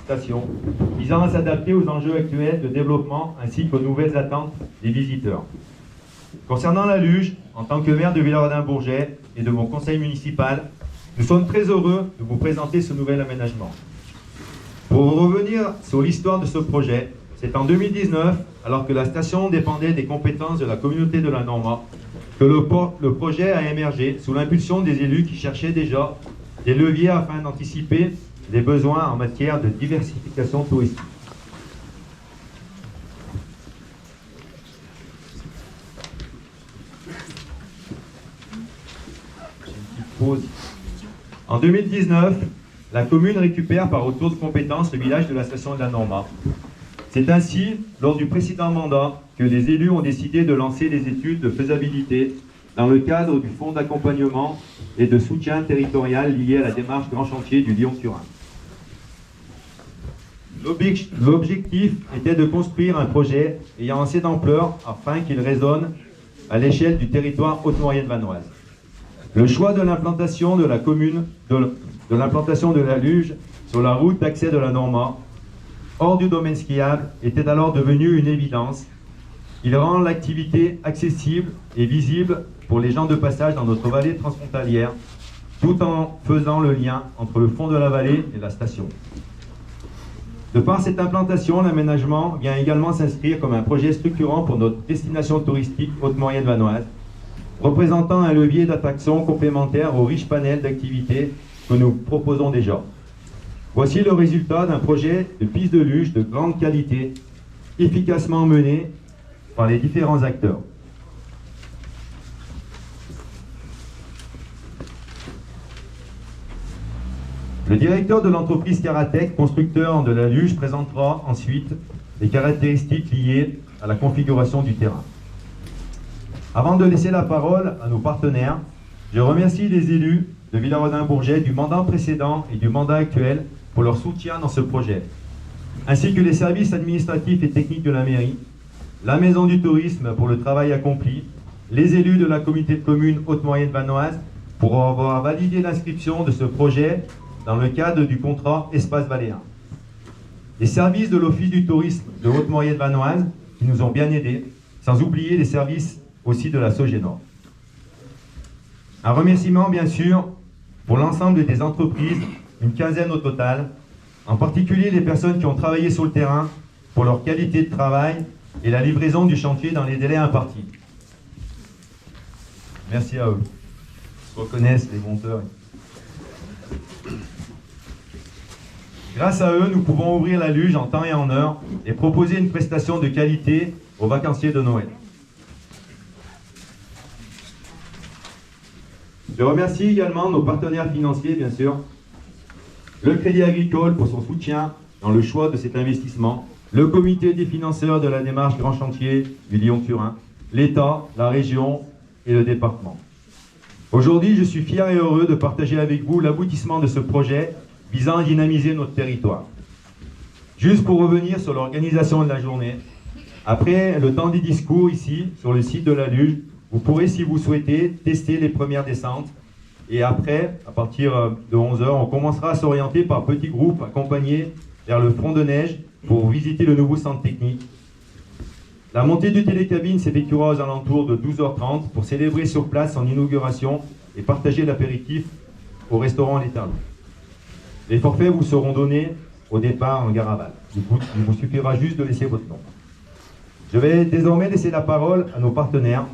station, visant à s'adapter aux enjeux actuels de développement ainsi qu'aux nouvelles attentes des visiteurs. Concernant la luge, en tant que maire de Villarodin-Bourget et de mon conseil municipal, nous sommes très heureux de vous présenter ce nouvel aménagement. Pour revenir sur l'histoire de ce projet, c'est en 2019, alors que la station dépendait des compétences de la communauté de la Norma, que le projet a émergé sous l'impulsion des élus qui cherchaient déjà des leviers afin d'anticiper les besoins en matière de diversification touristique. En 2019, la commune récupère par retour de compétences le village de la station de la Norma. C'est ainsi, lors du précédent mandat, que les élus ont décidé de lancer les études de faisabilité dans le cadre du fonds d'accompagnement et de soutien territorial lié à la démarche Grand Chantier du Lyon-Turin. L'objectif était de construire un projet ayant assez d'ampleur afin qu'il résonne à l'échelle du territoire haute-maurienne vanoise. Le choix de l'implantation de la commune, de l'implantation de la luge sur la route d'accès de la Norma, hors du domaine skiable, était alors devenu une évidence. Il rend l'activité accessible et visible pour les gens de passage dans notre vallée transfrontalière, tout en faisant le lien entre le fond de la vallée et la station. De par cette implantation, l'aménagement vient également s'inscrire comme un projet structurant pour notre destination touristique haute-maurienne vanoise, représentant un levier d'attraction complémentaire au riche panel d'activités que nous proposons déjà. Voici le résultat d'un projet de piste de luge de grande qualité, efficacement mené par les différents acteurs. Le directeur de l'entreprise Caratec, constructeur de la luge, présentera ensuite les caractéristiques liées à la configuration du terrain. Avant de laisser la parole à nos partenaires, je remercie les élus de Villarodin-Bourget du mandat précédent et du mandat actuel pour leur soutien dans ce projet, ainsi que les services administratifs et techniques de la mairie, la Maison du Tourisme pour le travail accompli, les élus de la communauté de communes haute-maurienne vanoise pour avoir validé l'inscription de ce projet dans le cadre du contrat Espace Valéen. Les services de l'Office du tourisme de haute-maurienne vanoise qui nous ont bien aidés, sans oublier les services aussi de la Sogénor. Un remerciement bien sûr pour l'ensemble des entreprises, une quinzaine au total, en particulier les personnes qui ont travaillé sur le terrain pour leur qualité de travail et la livraison du chantier dans les délais impartis. Merci à eux. Ils se reconnaissent les monteurs. Grâce à eux, nous pouvons ouvrir la luge en temps et en heure et proposer une prestation de qualité aux vacanciers de Noël. Je remercie également nos partenaires financiers, bien sûr, le Crédit Agricole pour son soutien dans le choix de cet investissement, le comité des financeurs de la démarche Grand Chantier du Lyon-Turin, l'État, la région et le département. Aujourd'hui, je suis fier et heureux de partager avec vous l'aboutissement de ce projet visant à dynamiser notre territoire. Juste pour revenir sur l'organisation de la journée, après le temps des discours ici, sur le site de la luge, vous pourrez, si vous souhaitez, tester les premières descentes. Et après, à partir de 11 h, on commencera à s'orienter par petits groupes accompagnés vers le front de neige pour visiter le nouveau centre technique. La montée du télécabine s'effectuera aux alentours de 12 h 30 pour célébrer sur place son inauguration et partager l'apéritif au restaurant L'État. Les forfaits vous seront donnés au départ en gare aval. Il vous suffira juste de laisser votre nom. Je vais désormais laisser la parole à nos partenaires